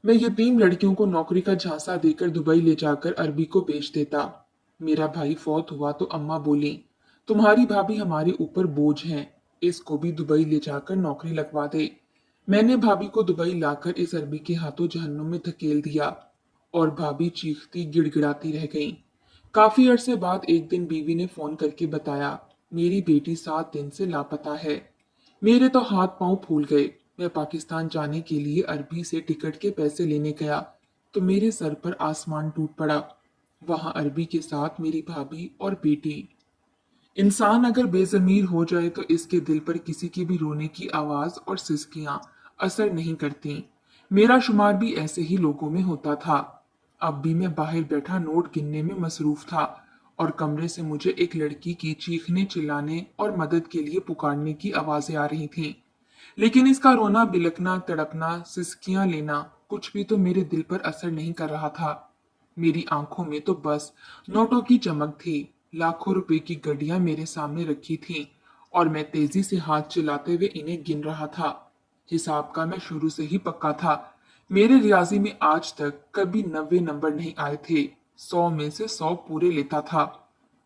मैं यतीम लड़कियों को नौकरी का झांसा देकर दुबई ले जाकर अरबी को बेच देता। मेरा भाई फौत हुआ तो अम्मा बोली, तुम्हारी भाभी हमारे ऊपर बोझ है, इसको भी दुबई ले जाकर नौकरी लगवा दे। मैंने भाभी को दुबई लाकर इस अरबी के हाथों जहन्नुम में धकेल दिया और भाभी चीखती गिड़गिड़ाती रह गई। काफी अरसे बाद एक दिन बीवी ने फोन करके बताया, मेरी बेटी 7 दिन से लापता है। मेरे तो हाथ पांव फूल गए। मैं पाकिस्तान जाने के लिए अरबी से टिकट के पैसे लेने गया तो मेरे सर पर आसमान टूट पड़ा। वहां अरबी के साथ मेरी भाभी और बेटी। इंसान अगर बेजमीर हो जाए तो इसके दिल पर किसी की भी रोने की आवाज और सिसकियां असर नहीं करती। मेरा शुमार भी ऐसे ही लोगों में होता था। अब भी मैं बाहर बैठा नोट गिनने में मसरूफ था और कमरे से मुझे एक लड़की की चीखने चिल्लाने और मदद के लिए पुकारने की आवाजें आ रही थीं। लेकिन इसका रोना बिलखना तड़पना सिसकियां लेना कुछ भी तो मेरे दिल पर असर नहीं कर रहा था। मेरी आंखों में तो बस नोटों की चमक थी। लाखों रुपए की गड्डियां मेरे सामने रखी थीं और मैं तेजी से हाथ चलाते हुए इन्हें गिन रहा था। हिसाब का मैं शुरू से ही पक्का था। मेरे रियाजी में आज तक कभी 90 नंबर नहीं आए थे। 100 में से 100 पूरे लेता था।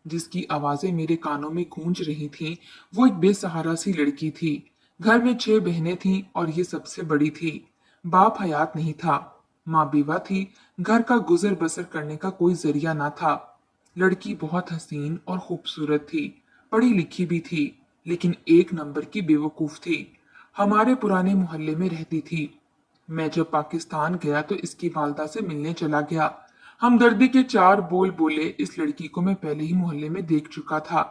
जिसकी आवाजें मेरे कानों में गूंज रही थीं, वो एक बेसहारा सी लड़की थी। घर में 6 बहनें थीं और ये सबसे बड़ी थी। बाप हयात नहीं था, माँ बीवा थी। घर का गुजर बसर करने का कोई जरिया ना था। लड़की बहुत हसीन और खूबसूरत थी, पढ़ी लिखी भी थी, लेकिन एक नंबर की बेवकूफ थी। हमारे पुराने मोहल्ले में रहती थी। मैं जब पाकिस्तान गया तो इसकी वालदा से मिलने चला गया। हमदर्दी के 4 बोल बोले। इस लड़की को मैं पहले ही मोहल्ले में देख चुका था।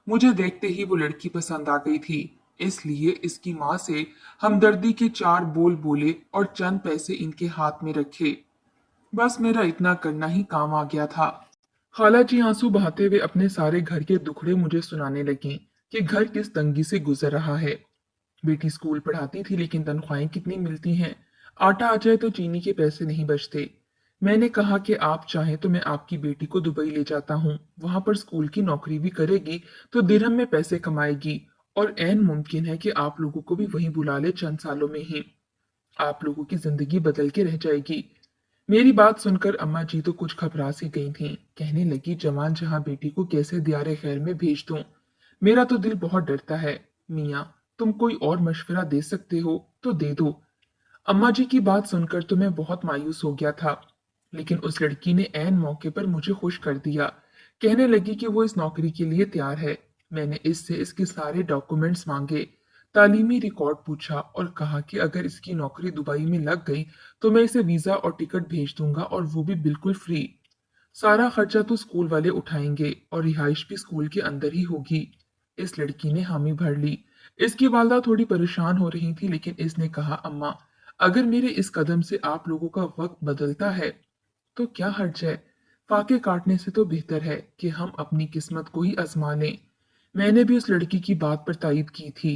मुझे देखते ही वो लड़की पसंद आ गई थी, इसलिए इसकी माँ से हमदर्दी के 4 बोल बोले और चंद पैसे इनके हाथ में रखे। बस मेरा इतना करना ही काम आ गया था। खाला जी आंसू बहाते हुए अपने सारे घर के दुखड़े मुझे सुनाने लगी कि घर किस तंगी से गुजर रहा है। बेटी स्कूल पढ़ाती थी लेकिन तनख्वाहें कितनी मिलती हैं। आटा आ जाए तो चीनी के पैसे नहीं बचते। मैंने कहा कि आप चाहें तो मैं आपकी बेटी को दुबई ले जाता हूँ, वहां पर स्कूल की नौकरी भी करेगी तो दिरहम में पैसे कमाएगी और ऐन मुमकिन है कि आप लोगों को भी वहीं बुला ले चंद सालों में ही। आप लोगों की जिंदगी बदल के रह जाएगी। मेरी बात सुनकर अम्मा जी तो कुछ घबरा सी गई थीं। कहने लगी, जवान जहां बेटी को कैसे दियारे खैर में भेज दूं। मेरा तो दिल बहुत डरता है। मियाँ, तुम कोई और मशवरा दे सकते हो तो दे दो। अम्मा जी की बात सुनकर तो मैं बहुत मायूस हो गया था, लेकिन उस लड़की ने ऐन मौके पर मुझे खुश कर दिया। कहने लगी कि वो इस नौकरी के लिए तैयार है। मैंने इससे इसके सारे डॉक्यूमेंट्स मांगे, तालीमी रिकॉर्ड पूछा और कहा कि अगर इसकी नौकरी दुबई में लग गई तो मैं इसे वीजा और टिकट भेज दूंगा और वो भी बिल्कुल फ्री। सारा खर्चा तो स्कूल वाले उठाएंगे और रिहाइश भी स्कूल के अंदर ही होगी। इस लड़की ने हामी भर ली। इसकी वालदा थोड़ी परेशान हो रही थी, लेकिन इसने कहा, अम्मा, अगर मेरे इस कदम से आप लोगों का वक्त बदलता है तो क्या हर्ज है। फाके काटने से तो बेहतर है कि हम अपनी किस्मत को ही आजमा लें। मैंने भी उस लड़की की बात पर तायद की थी।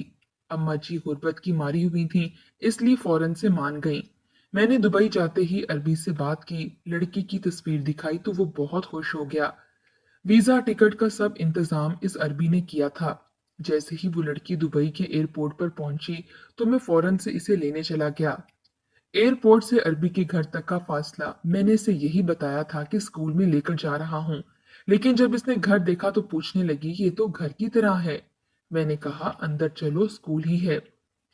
अम्मा जी गुर्बत की मारी हुई थी, इसलिए फौरन से मान गईं। मैंने दुबई जाते ही अरबी से बात की, लड़की की तस्वीर दिखाई तो वो बहुत खुश हो गया। वीजा टिकट का सब इंतजाम इस अरबी ने किया था। जैसे ही वो लड़की दुबई के एयरपोर्ट पर पहुंची तो मैं फौरन से इसे लेने चला गया। एयरपोर्ट से अरबी के घर तक का फासला मैंने इसे यही बताया था कि स्कूल में लेकर जा रहा हूँ, लेकिन जब इसने घर देखा तो पूछने लगी, ये तो घर की तरह है। मैंने कहा, अंदर चलो, स्कूल ही है।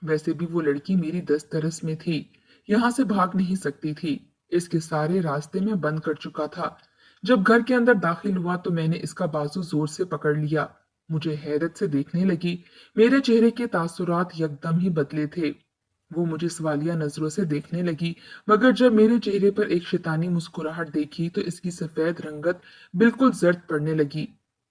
वैसे भी वो लड़की मेरी दस तरस में थी, यहाँ से भाग नहीं सकती थी। इसके सारे रास्ते मैं बंद कर चुका था। जब घर के अंदर दाखिल हुआ तो मैंने इसका बाजू जोर से पकड़ लिया। मुझे हैरत से देखने लगी। मेरे चेहरे के तासुरात यकदम ही बदले थे। वो मुझे सवालिया नजरों से देखने लगी, मगर जब मेरे चेहरे पर एक शैतानी मुस्कुराहट देखी तो इसकी सफेद रंगत बिल्कुल जर्द पड़ने लगी।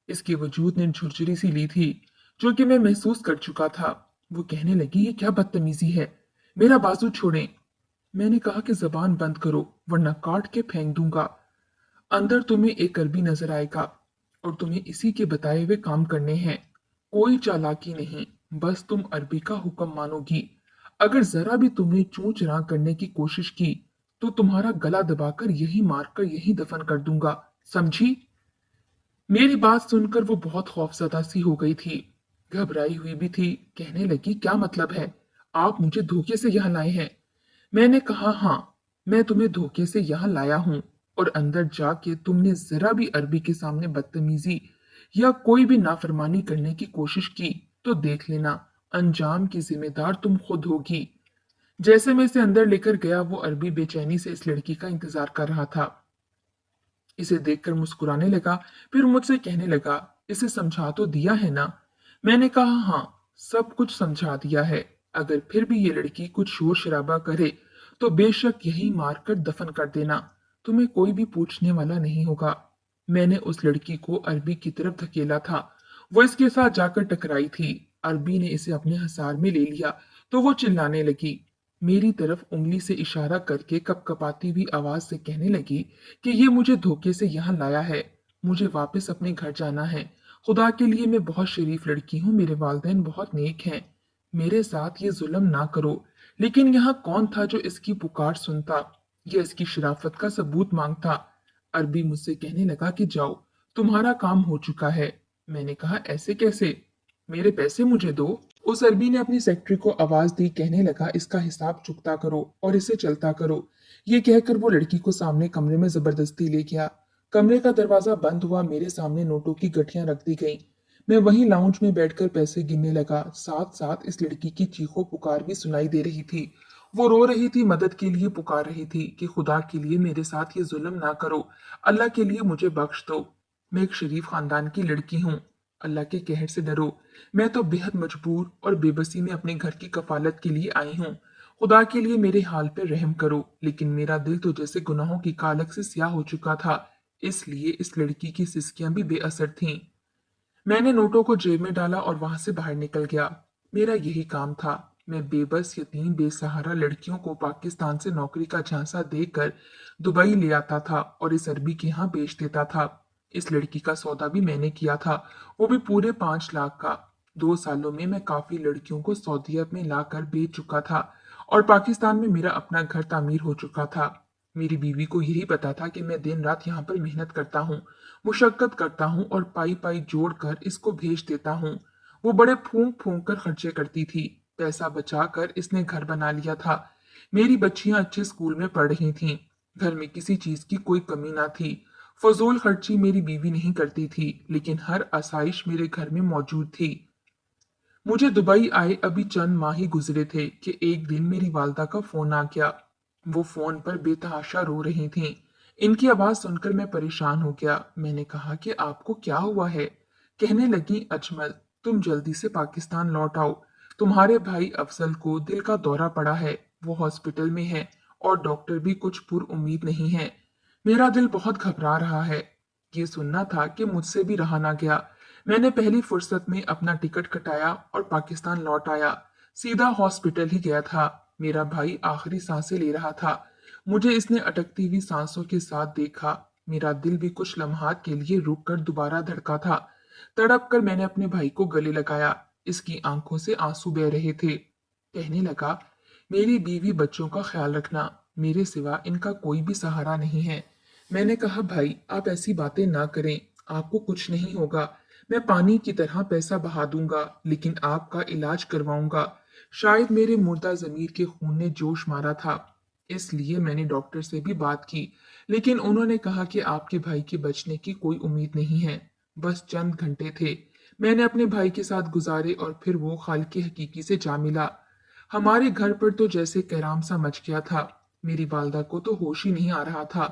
इसके वजूद ने झुरझुरी सी ली थी, जो कि मैं महसूस कर चुका था। वो कहने लगी, ये क्या बदतमीजी है, मेरा बाजू छोड़ें। मैंने कहा कि जबान बंद करो वरना काट के फेंक दूंगा। अंदर तुम्हें एक अरबी नजर आएगा और तुम्हें इसी के बताए हुए काम करने हैं। कोई चालाकी नहीं, बस तुम अरबी का हुक्म मानोगी। अगर जरा भी तुमने चूं चुरा करने की कोशिश की तो तुम्हारा गला दबाकर यही मारकर यही दफन कर दूंगा, समझी। मेरी बात सुनकर वो बहुत खौफजदा सी हो गई थी, घबराई हुई भी थी। कहने लगी, क्या मतलब है, आप मुझे धोखे से यहाँ लाए हैं। मैंने कहा, हाँ, मैं तुम्हें धोखे से यहाँ लाया हूँ और अंदर जाके तुमने जरा भी अरबी के सामने बदतमीजी या कोई भी नाफरमानी करने की कोशिश की तो देख लेना, अंजाम की जिम्मेदार तुम खुद होगी। जैसे मैं इसे अंदर लेकर गया, वो अरबी बेचैनी से इस लड़की का इंतजार कर रहा था। इसे देखकर मुस्कुराने लगा, फिर मुझसे कहने लगा, इसे समझा तो दिया है ना? मैंने कहा हाँ, सब कुछ समझा दिया है। अगर फिर भी ये लड़की कुछ शोर शराबा करे तो बेशक यही मार कर दफन कर देना, तुम्हें कोई भी पूछने वाला नहीं होगा। मैंने उस लड़की को अरबी की तरफ धकेला था, वो इसके साथ जाकर टकराई थी। अरबी ने इसे अपने हसार में ले लिया तो वो चिल्लाने लगी, मेरी तरफ उंगली से इशारा करके कपकपाती हुई आवाज से कहने लगी कि ये मुझे धोखे से यहाँ लाया है, मुझे वापस अपने घर जाना है। खुदा के लिए मैं बहुत शरीफ लड़की हूँ, मेरे वालिदैन बहुत नेक हैं, मेरे साथ ये जुल्म ना करो। लेकिन यहाँ कौन था जो इसकी पुकार सुनता या इसकी शराफत का सबूत मांगता? अरबी मुझसे कहने लगा कि जाओ, तुम्हारा काम हो चुका है। मैंने कहा ऐसे कैसे? मेरे पैसे मुझे दो। उस अरबी ने अपनी सेक्रेटरी को आवाज दी, कहने लगा इसका हिसाब चुकता करो और इसे चलता करो। ये कहकर वो लड़की को सामने कमरे में जबरदस्ती ले गया। कमरे का दरवाजा बंद हुआ, मेरे सामने नोटों की गठियां रख दी गईं। मैं वहीं लाउंज में बैठकर पैसे गिनने लगा, साथ साथ इस लड़की की चीखों पुकार भी सुनाई दे रही थी। वो रो रही थी, मदद के लिए पुकार रही थी कि खुदा के लिए मेरे साथ ये जुल्म ना करो, अल्लाह के लिए मुझे बख्श दो। मैं एक शरीफ खानदान की लड़की हूँ, अल्लाह के कहर से डरो। मैं तो बेहद मजबूर और बेबसी में अपने घर की कफालत के लिए आई हूँ। खुदा के लिए मेरे हाल पे रहम करो। लेकिन मेरा दिल तो जैसे गुनाहों की कालक से स्याह हो चुका था, इसलिए इस लड़की की सिसकियां भी बेअसर थीं। मैंने नोटों को जेब में डाला और वहां से बाहर निकल गया। मेरा यही काम था। मैं बेबस यतीम बेसहारा लड़कियों को पाकिस्तान से नौकरी का झांसा देकर दुबई ले आता था और इस अरबी के यहाँ बेच देता था। इस लड़की का सौदा भी मैंने किया था, वो भी पूरे 5 लाख का। 2 सालों में मैं काफी लड़कियों को सऊदीयत में लाकर बेच चुका था और पाकिस्तान में मेरा अपना घर तामीर हो चुका था। मेरी बीवी को यही पता था कि मैं दिन रात यहाँ पर मेहनत करता हूँ, मुशक्कत करता हूँ और पाई पाई जोड़कर इसको भेज देता हूँ। वो बड़े फूंक फूंक कर खर्चे करती थी। पैसा बचाकर इसने घर बना लिया था। मेरी बच्चियां अच्छे स्कूल में पढ़ रही थीं। घर में किसी चीज की कोई कमी ना थी। फजूल खर्ची मेरी बीवी नहीं करती थी, लेकिन हर आसाइश मेरे घर में मौजूद थी। मुझे दुबई आए अभी चंद माह ही गुजरे थे कि एक दिन मेरी वालदा का फोन आ गया। वो फोन पर बेतहाशा रो रही थीं। इनकी आवाज सुनकर मैं परेशान हो गया। मैंने कहा कि आपको क्या हुआ है? कहने लगी, अजमल, तुम जल्दी से पाकिस्तान लौट आओ। तुम्हारे भाई अफजल को दिल का दौरा पड़ा है, वो हॉस्पिटल में है और डॉक्टर भी कुछ पुर उम्मीद नहीं है। मेरा दिल बहुत घबरा रहा है। ये सुनना था कि मुझसे भी रहा ना गया। मैंने पहली फुर्सत में अपना टिकट कटाया और पाकिस्तान लौट आया। सीधा हॉस्पिटल ही गया था। मेरा भाई आखिरी सांसें ले रहा था। मुझे इसने अटकती हुई सांसों के साथ देखा। मेरा दिल भी कुछ लम्हात के लिए रुक कर दोबारा धड़का था। तड़प कर मैंने अपने भाई को गले लगाया। इसकी आंखों से आंसू बह रहे थे। कहने लगा, मेरी बीवी बच्चों का ख्याल रखना, मेरे सिवा इनका कोई भी सहारा नहीं है। मैंने कहा, भाई आप ऐसी बातें ना करें, आपको कुछ नहीं होगा। मैं पानी की तरह पैसा बहा दूंगा, लेकिन आपका इलाज करवाऊंगा। शायद मेरे मुर्दा जमीर के खून ने जोश मारा था, इसलिए मैंने डॉक्टर से भी बात की, लेकिन उन्होंने कहा कि आपके भाई के बचने की कोई उम्मीद नहीं है। बस चंद घंटे थे मैंने अपने भाई के साथ गुजारे और फिर वो खालिक हकीकी से जा मिला। हमारे घर पर तो जैसे कैराम सा मच गया था। मेरी वालदा को तो होश ही नहीं आ रहा था।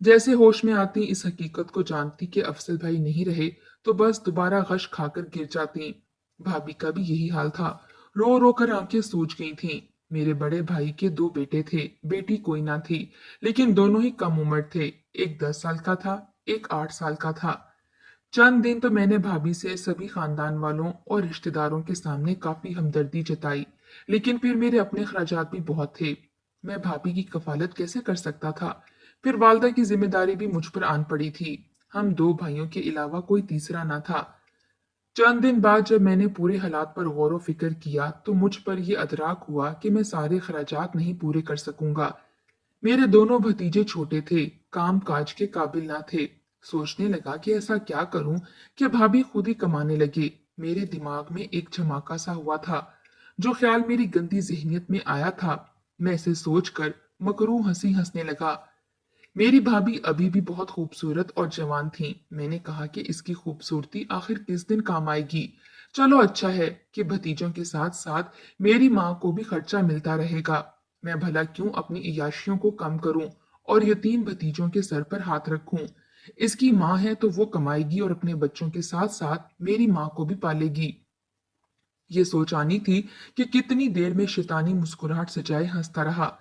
जैसे होश में आती इस हकीकत को जानती कि अफसल भाई नहीं रहे तो बस दोबारा गश खाकर गिर जाती। भाभी का भी यही हाल था। रो रो कर आंखें सूज गई थीं। मेरे बड़े भाई के 2 बेटे थे, बेटी कोई ना थी, लेकिन दोनों ही कम उम्र थे। एक 10 साल का था, एक 8 साल का था। चंद दिन तो मैंने भाभी से सभी खानदान वालों और रिश्तेदारों के सामने काफी हमदर्दी जताई, लेकिन फिर मेरे अपने खर्चात भी बहुत थे। मैं भाभी की कफालत कैसे कर सकता था? फिर वालदा की जिम्मेदारी भी मुझ पर आन पड़ी थी। हम 2 भाइयों के अलावा कोई तीसरा ना था। चंद दिन बाद जब मैंने पूरे हालात पर गौर व फिक्र किया तो मुझ पर यह अदराक हुआ कि मैं सारे खर्चात नहीं पूरे कर सकूंगा। मेरे दोनों भतीजे छोटे थे, काम काज के काबिल ना थे। सोचने लगा कि ऐसा क्या करूं कि भाभी खुद ही कमाने लगे। मेरे दिमाग में एक झमाका सा हुआ था। जो ख्याल मेरी गंदी जहनियत में आया था, मैं इसे सोचकर मकरूह हंसी हंसने लगा। मेरी भाभी अभी भी बहुत खूबसूरत और जवान थी। मैंने कहा कि इसकी खूबसूरती आखिर किस दिन काम आएगी। चलो अच्छा है कि भतीजों के साथ साथ मेरी माँ को भी खर्चा मिलता रहेगा। मैं भला क्यों अपनी इयाशियों को कम करूं और यतीम भतीजों के सर पर हाथ रखूं। इसकी माँ है तो वो कमाएगी और अपने बच्चों के साथ साथ मेरी माँ को भी पालेगी। ये सोच आनी थी कि कितनी देर में शैतानी मुस्कुराहट सजाए हंसता रहा।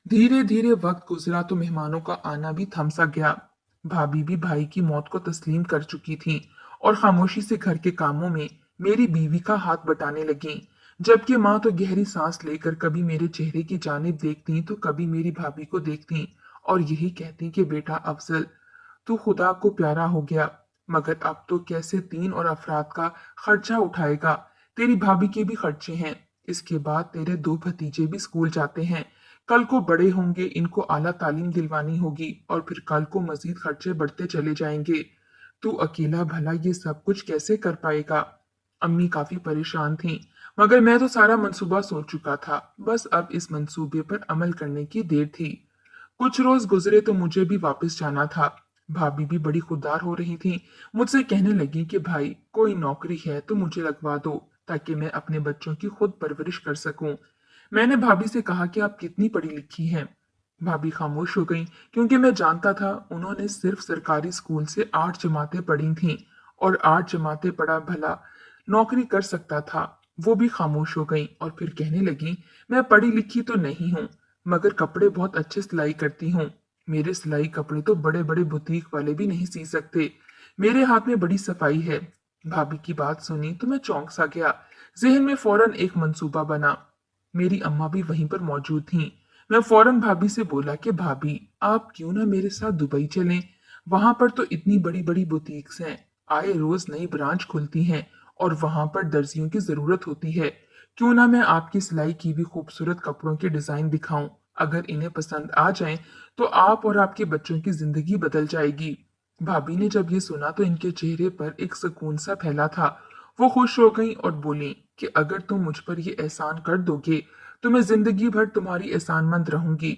धीरे धीरे वक्त गुजरा तो मेहमानों का आना भी थम सा गया। भाभी भी भाई की मौत को तस्लीम कर चुकी थी और खामोशी से घर के कामों में मेरी बीवी का हाथ बटाने लगी। जबकि माँ तो गहरी सांस लेकर कभी मेरे चेहरे की जानिब देखती तो कभी मेरी भाभी को देखती और यही कहती कि बेटा अफजल, तू खुदा को प्यारा हो गया। मगर अब तो कैसे 3 और अफराद का खर्चा उठाएगा। तेरी भाभी के भी खर्चे हैं। इसके बाद तेरे 2 भतीजे भी स्कूल जाते हैं। कल को बड़े होंगे, इनको आला तालीम दिलवानी होगी और फिर कल को मजीद खर्चे बढ़ते चले जाएंगे। तू अकेला भला ये सब कुछ कैसे कर पाएगा। अम्मी काफी परेशान थीं, मगर मैं तो सारा मंसूबा सोच चुका था। बस अब इस मंसूबे पर अमल करने की देर थी। कुछ रोज गुजरे तो मुझे भी वापस जाना था। भाभी भी बड़ी खुददार हो रही थी। मुझसे कहने लगी कि भाई कोई नौकरी है तो मुझे लगवा दो ताकि मैं अपने बच्चों की खुद परवरिश कर सकूं। मैंने भाभी से कहा कि आप कितनी पढ़ी लिखी हैं। भाभी खामोश हो गई क्योंकि मैं जानता था उन्होंने सिर्फ सरकारी स्कूल से 8 जमातें पढ़ी थीं और 8 जमातें पढ़ा भला नौकरी कर सकता था। वो भी खामोश हो गई और फिर कहने लगी, मैं पढ़ी लिखी तो नहीं हूँ मगर कपड़े बहुत अच्छे सिलाई करती हूँ। मेरे सिलाई कपड़े तो बड़े बड़े बुटीक वाले भी नहीं सी सकते। मेरे हाथ में बड़ी सफाई है। भाभी की बात सुनी तो मैं चौंक सा गया। जहन में फौरन एक मंसूबा बना। मेरी अम्मा भी वहीं पर मौजूद थीं। मैं फौरन भाभी से बोला कि भाभी आप क्यों ना मेरे साथ दुबई चलें। वहां पर तो इतनी बड़ी बड़ी बुटीक्स हैं। आए रोज नई ब्रांच खुलती हैं और वहां पर दर्जियों की जरूरत होती है। क्यों ना मैं आपकी सिलाई की भी खूबसूरत कपड़ों के डिजाइन दिखाऊं। अगर इन्हें पसंद आ जाएं तो आप और आपके बच्चों की जिंदगी बदल जाएगी। भाभी ने जब ये सुना तो इनके चेहरे पर एक सुकून सा फैला था। वो खुश हो गई और बोली कि अगर तुम मुझ पर ये एहसान कर दोगे तो मैं जिंदगी भर तुम्हारी एहसानमंद रहूंगी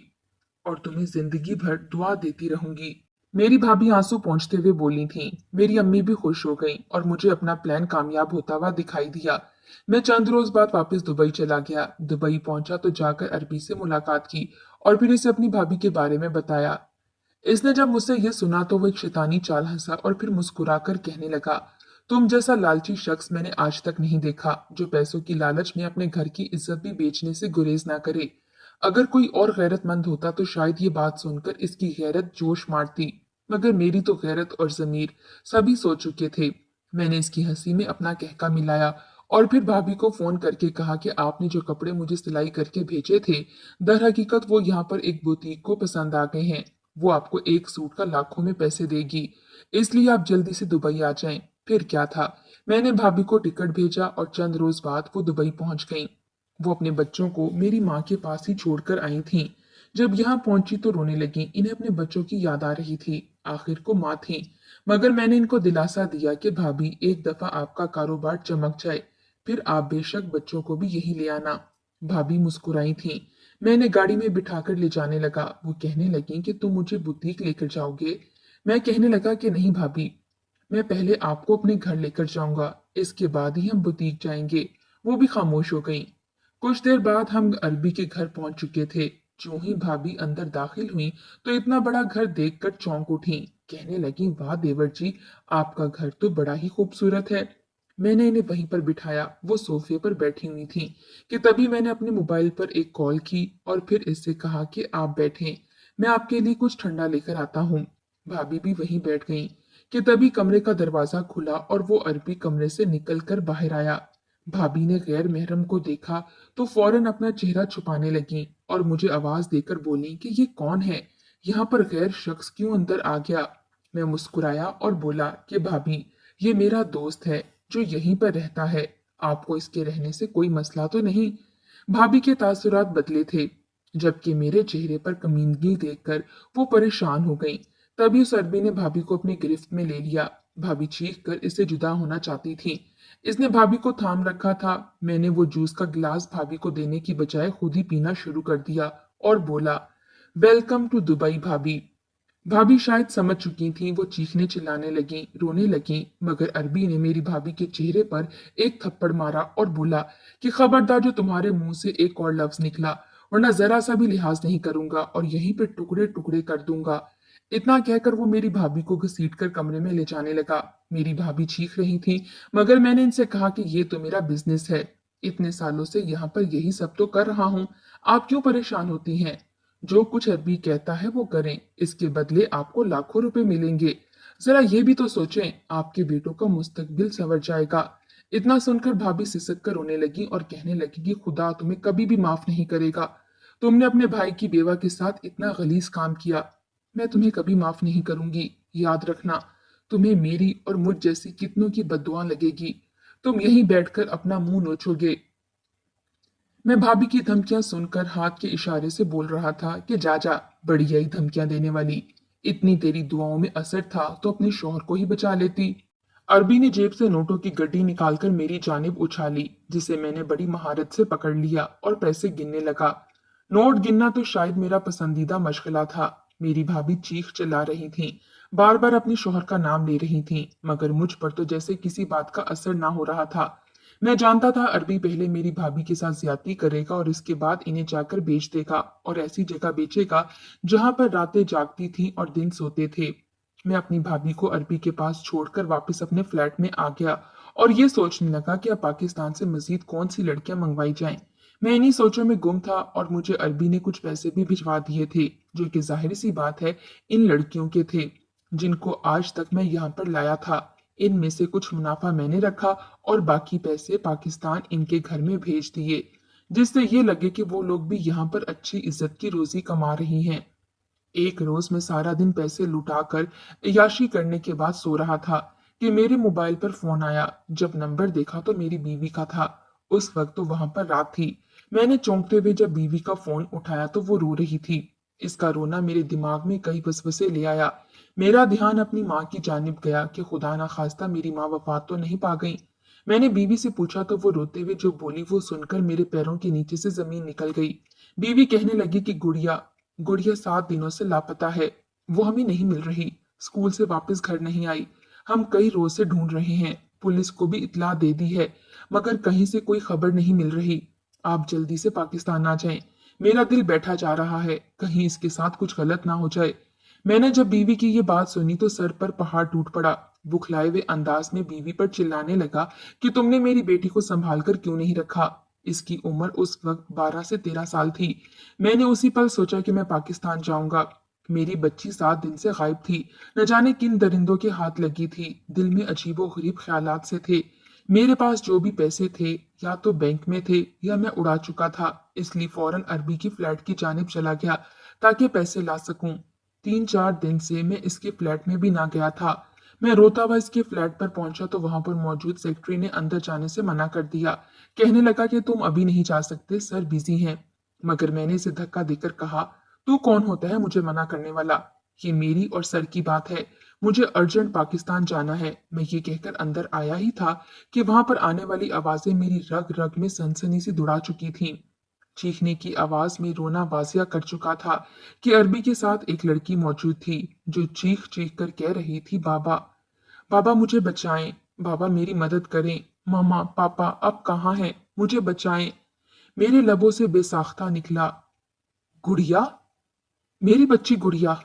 और तुम्हें जिंदगी भर दुआ देती रहूंगी। मेरी भाभी आंसू पोंछते हुए बोली थी। मेरी अम्मी भी खुश हो गई और मुझे अपना प्लान कामयाब होता हुआ दिखाई दिया। मैं चंद रोज बाद वापस दुबई चला गया। दुबई पहुंचा तो जाकर अरबी से मुलाकात की और फिर इसे अपनी भाभी के बारे में बताया। इसने जब मुझसे यह सुना तो वो एक शैतानी चाल हंसा और फिर मुस्कुराकर कहने लगा, तुम जैसा लालची शख्स मैंने आज तक नहीं देखा जो पैसों की लालच में अपने घर की इज्जत भी बेचने से गुरेज ना करे। अगर कोई और गैरतमंद होता तो शायद ये बात सुनकर इसकी गैरत जोश मारती, मगर मेरी तो गैरत और जमीर सभी सो चुके थे। मैंने इसकी हंसी में अपना कहका मिलाया और फिर भाभी को फोन करके कहा कि आपने जो कपड़े मुझे सिलाई करके भेजे थे, दर हकीकत वो यहाँ पर एक बुटीक को पसंद आ गए हैं। वो आपको एक सूट का लाखों में पैसे देगी, इसलिए आप जल्दी से दुबई आ जाएं। फिर क्या था, मैंने भाभी को टिकट भेजा और चंद रोज बाद वो दुबई पहुंच गईं। वो अपने बच्चों को मेरी माँ के पास ही छोड़कर आई थीं। जब यहाँ पहुंची तो रोने लगी। इन्हें अपने बच्चों की याद आ रही थी। आखिर को माँ थी, मगर मैंने इनको दिलासा दिया कि भाभी एक दफा आपका कारोबार चमक जाए फिर आप बेशक बच्चों को भी यही ले आना। भाभी मुस्कुराई थी। मैंने गाड़ी में बिठाकर ले जाने लगा। वो कहने लगी कि तुम मुझे बुटीक लेकर जाओगे। मैं कहने लगा कि नहीं भाभी, मैं पहले आपको अपने घर लेकर जाऊंगा, इसके बाद ही हम बुटीक जाएंगे। वो भी खामोश हो गई। कुछ देर बाद हम अरबी के घर पहुंच चुके थे। जो ही भाभी अंदर दाखिल हुई तो इतना बड़ा घर देखकर चौंक उठी। कहने लगी, वाह देवर जी, आपका घर तो बड़ा ही खूबसूरत है। मैंने इन्हें वहीं पर बिठाया। वो सोफे पर बैठी हुई थी कि तभी मैंने अपने मोबाइल पर एक कॉल की और फिर इससे कहा कि आप बैठें, मैं आपके लिए कुछ ठंडा लेकर आता हूँ। भाभी भी वहीं बैठ गई कि तभी कमरे का दरवाजा खुला और वो अरबी कमरे से निकलकर बाहर आया। भाभी ने गैर महरम को देखा तो फौरन अपना चेहरा छुपाने लगी और मुझे आवाज देकर बोली कि ये कौन है, यहाँ पर गैर शख्स क्यों अंदर आ गया। मैं मुस्कुराया और बोला कि भाभी, ये मेरा दोस्त है जो यहीं पर रहता है। आपको इसके रहने से कोई मसला तो नहीं। भाभी के तासुरात बदले थे, जबकि मेरे चेहरे पर कमीनगी देखकर वो परेशान हो गई। तभी उस अरबी ने भाभी को अपनी गिरफ्त में ले लिया। भाभी चीख कर इससे जुदा होना चाहती थी। इसने भाभी को थाम रखा था। मैंने वो जूस का गिलास भाभी को देने की बजाय खुद ही पीना शुरू कर दिया और बोला, वेलकम टू दुबई भाभी। भाभी शायद समझ चुकी थीं, वो चीखने चिल्लाने लगीं, रोने लगीं, मगर अरबी ने मेरी भाभी के चेहरे पर एक थप्पड़ मारा और बोला कि खबरदार जो तुम्हारे मुंह से एक और लफ्ज निकला, वरना जरा सा भी लिहाज नहीं करूंगा और यहीं पे टुकड़े टुकड़े कर दूंगा। इतना कहकर वो मेरी भाभी को घसीटकर कमरे में ले जाने लगा। मेरी भाभी चीख रही थी, मगर मैंने इनसे कहा कि ये तो मेरा बिजनेस है, इतने सालों से यहाँ पर यही सब तो कर रहा हूँ, आप क्यों परेशान होती हैं? जो कुछ अरबी कहता है वो करें, इसके बदले आपको लाखों रुपए मिलेंगे। जरा ये भी तो सोचें, आपके बेटों का मुस्तकबिल संवर जाएगा। इतना सुनकर भाभी सिसक कर रोने लगी और कहने लगी कि खुदा तुम्हें कभी भी माफ नहीं करेगा। तुमने अपने भाई की बेवा के साथ इतना गलीज काम किया, मैं तुम्हें कभी माफ नहीं करूंगी। याद रखना, तुम्हें मेरी और मुझ जैसी कितनों की बद्दुआ लगेगी। तुम यहीं बैठकर अपना मुंह नोचोगे। मैं भाभी की धमकियां सुनकर हाथ के इशारे से बोल रहा था कि जा जा, बढ़िया ही धमकियां देने वाली। इतनी तेरी दुआओं में असर था तो अपने शौहर को ही बचा लेती। अरबी ने जेब से नोटों की गड्डी निकालकर मेरी जानिब उछाली, जिसे मैंने बड़ी महारत से पकड़ लिया और पैसे गिनने लगा। नोट गिनना तो शायद मेरा पसंदीदा मशगला था। मेरी भाभी चीख चिल्ला रही थी, बार बार अपने शौहर का नाम ले रही थी, मगर मुझ पर तो जैसे किसी बात का असर ना हो रहा था। मैं जानता था अरबी पहले मेरी भाभी के साथ ज्यादती करेगा और इसके बाद इन्हें जाकर बेच देगा और ऐसी जगह बेचेगा जहां पर रातें जागती थीं और दिन सोते थे। मैं अपनी भाभी को अरबी के पास छोड़कर वापस अपने फ्लैट में आ गया और ये सोचने लगा कि अब पाकिस्तान से मजीद कौन सी लड़कियां मंगवाई जाएं। मैं इन्हीं सोचों में गुम था और मुझे अरबी ने कुछ पैसे भी भिजवा दिए थे, जो कि जाहिर सी बात है इन लड़कियों के थे जिनको आज तक मैं यहाँ पर लाया था। इनमें से कुछ मुनाफा मैंने रखा और बाकी पैसे पाकिस्तान इनके घर में भेज दिए, जिससे ये लगे कि वो लोग भी यहाँ पर अच्छी इज्जत की रोजी कमा रही हैं। एक रोज मैं सारा दिन पैसे लुटाकर अय्याशी करने के बाद सो रहा था कि मेरे मोबाइल पर फोन आया। जब नंबर देखा तो मेरी बीवी का था। उस वक्त तो वहां पर रात थी। मैंने चौंकते हुए जब बीवी का फोन उठाया तो वो रो रही थी। इसका रोना मेरे दिमाग में कई वसवसे ले आया। मेरा ध्यान अपनी माँ की जानिब गया कि खुदा ना खास्ता मेरी माँ वफात तो नहीं पा गई। मैंने बीवी से पूछा तो वो रोते हुए जो बोली वो सुनकर मेरे पैरों के नीचे से जमीन निकल गई। बीवी कहने लगी कि गुड़िया गुड़िया 7 दिनों से लापता है। वो हमें नहीं मिल रही, स्कूल से वापस घर नहीं आई। हम कई रोज से ढूंढ रहे हैं, पुलिस को भी इत्तला दे दी है, मगर कहीं से कोई खबर नहीं मिल रही। आप जल्दी से पाकिस्तान आ जाएं। मेरा दिल बैठा जा रहा है, कहीं इसके साथ कुछ गलत ना हो जाए। मैंने जब बीवी की ये बात सुनी तो सर पर पहाड़ टूट पड़ा। बुखलाए हुए अंदाज में बीवी पर चिल्लाने लगा कि तुमने मेरी बेटी को संभाल कर क्यों नहीं रखा। इसकी उम्र उस वक्त 12 से 13 साल थी। मैंने उसी पल सोचा कि मैं पाकिस्तान जाऊंगा। मेरी बच्ची 7 दिन से गायब थी, न जाने किन दरिंदों के हाथ लगी थी। दिल में अजीबो गरीब ख्यालात से थे। मेरे पास जो भी पैसे थे या तो बैंक में थे या मैं उड़ा चुका था, इसलिए फौरन अरबी की फ्लैट की जानिब चला गया ताकि पैसे ला सकूं। 3-4 दिन से मैं इसके फ्लैट में भी ना गया था। मैं रोता हुआ इसके फ्लैट पर पहुंचा तो वहां पर मौजूद सेक्रेटरी ने अंदर जाने से मना कर दिया। कहने लगा कि तुम अभी नहीं जा सकते, सर बिजी हैं। मगर मैंने इसे धक्का देकर कहा, तू कौन होता है मुझे मना करने वाला? ये मेरी और सर की बात है। मुझे अर्जेंट पाकिस्तान जाना है। मैं ये कहकर अंदर आया ही था कि वहां पर आने वाली आवाजें मेरी रग रग में सनसनी सी दुड़ा चुकी थीं। चीखने की आवाज में रोना वाजिया कर चुका था कि अरबी के साथ एक लड़की मौजूद थी जो चीख चीख कर कह रही थी, बाबा, बाबा मुझे बचाएं, बाबा मेरी मदद करें, मामा पापा अब कहाँ हैं, मुझे बचाएं। मेरे लबों से बेसाख्ता निकला, गुड़िया, मेरी बच्ची गुड़िया।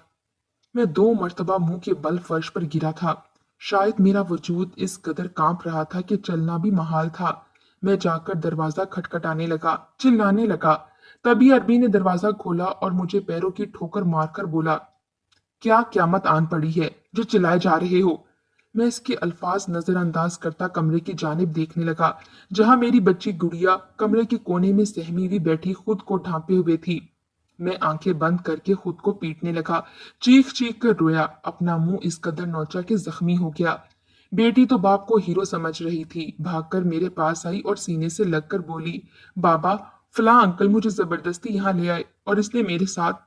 मैं 2 मर्तबा मुंह के बल फर्श पर गिरा था। शायद मेरा वजूद इस कदर कांप रहा था कि चलना भी महाल था। मैं जाकर दरवाजा खटखटाने लगा, चिल्लाने लगा। तभी अरबी ने दरवाजा खोला और मुझे पैरों की ठोकर मारकर बोला, क्या क्यामत आन पड़ी है जो चिल्लाए जा रहे हो? मैं इसके अल्फाज नजरअंदाज करता कमरे की जानिब देखने लगा, जहां मेरी बच्ची गुड़िया कमरे के कोने में सहमी हुई बैठी खुद को ढांपे हुए थी। मैं आंखें बंद करके खुद को पीटने लगा, चीख चीख कर रोया। अपना मुंह इस कदर नोचा कि जख्मी हो गया। बेटी तो बाप को हीरो समझ रही थी, भागकर मेरे पास आई और सीने से लगकर बोली, बाबा, फलां अंकल मुझे जबरदस्ती यहाँ ले आए और इसने मेरे साथ।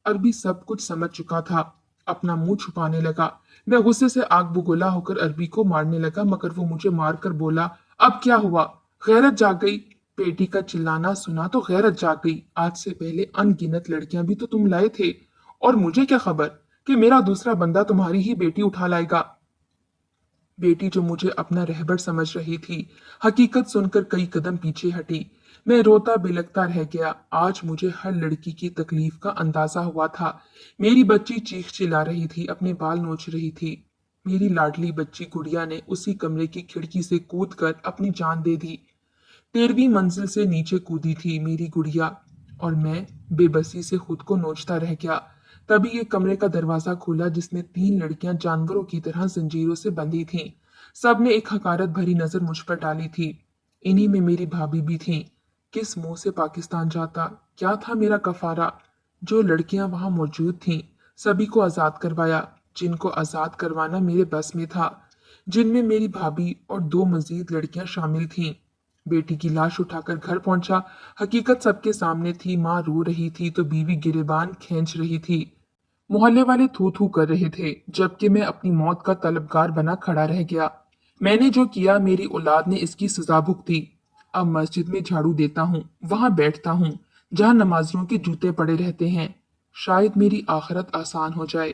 अरबी सब कुछ समझ चुका था, अपना मुंह छुपाने लगा। मैं गुस्से से आग बुगोला होकर अरबी को मारने लगा, मगर वो मुझे मारकर बोला, अब क्या हुआ? गैरत जाग गई? बेटी का चिल्लाना सुना तो गैरत जाग गई। आज से पहले अनगिनत लड़कियां भी तो तुम लाए थे, और मुझे क्या खबर कि मेरा दूसरा बंदा तुम्हारी ही बेटी उठा लाएगा। बेटी जो मुझे अपना रहबर समझ रही थी, हकीकत सुनकर कई कदम पीछे हटी। मैं रोता बिलखता रह गया। आज मुझे हर लड़की की तकलीफ का अंदाजा हुआ था। मेरी बच्ची चीख चिल्ला रही थी, अपने बाल नोच रही थी। मेरी लाडली बच्ची गुड़िया ने उसी कमरे की खिड़की से कूदकर अपनी जान दे दी। 13वीं मंजिल से नीचे कूदी थी मेरी गुड़िया, और मैं बेबसी से खुद को नोचता रह गया। तभी एक कमरे का दरवाजा खुला जिसमें 3 लड़कियां जानवरों की तरह जंजीरों से बंधी थीं। सब ने एक हकारत भरी नजर मुझ पर डाली थी। इन्हीं में मेरी भाभी भी थी। किस मुंह से पाकिस्तान जाता? क्या था मेरा कफारा? जो लड़कियां वहां मौजूद थीं, सभी को आजाद करवाया। जिनको आजाद करवाना मेरे बस में था, जिनमें मेरी भाभी और 2 मजीद लड़कियां शामिल थीं। बेटी की लाश उठाकर घर पहुंचा। हकीकत सबके सामने थी। माँ रो रही थी तो बीवी गिरेबान खींच रही थी। मोहल्ले वाले थू थू कर रहे थे, जबकि मैं अपनी मौत का तलबगार बना खड़ा रह गया। मैंने जो किया, मेरी औलाद ने इसकी सजा भुगती। अब मस्जिद में झाड़ू देता हूँ, वहां बैठता हूँ जहां नमाजियों के जूते पड़े रहते हैं। शायद मेरी आखिरत आसान हो जाए।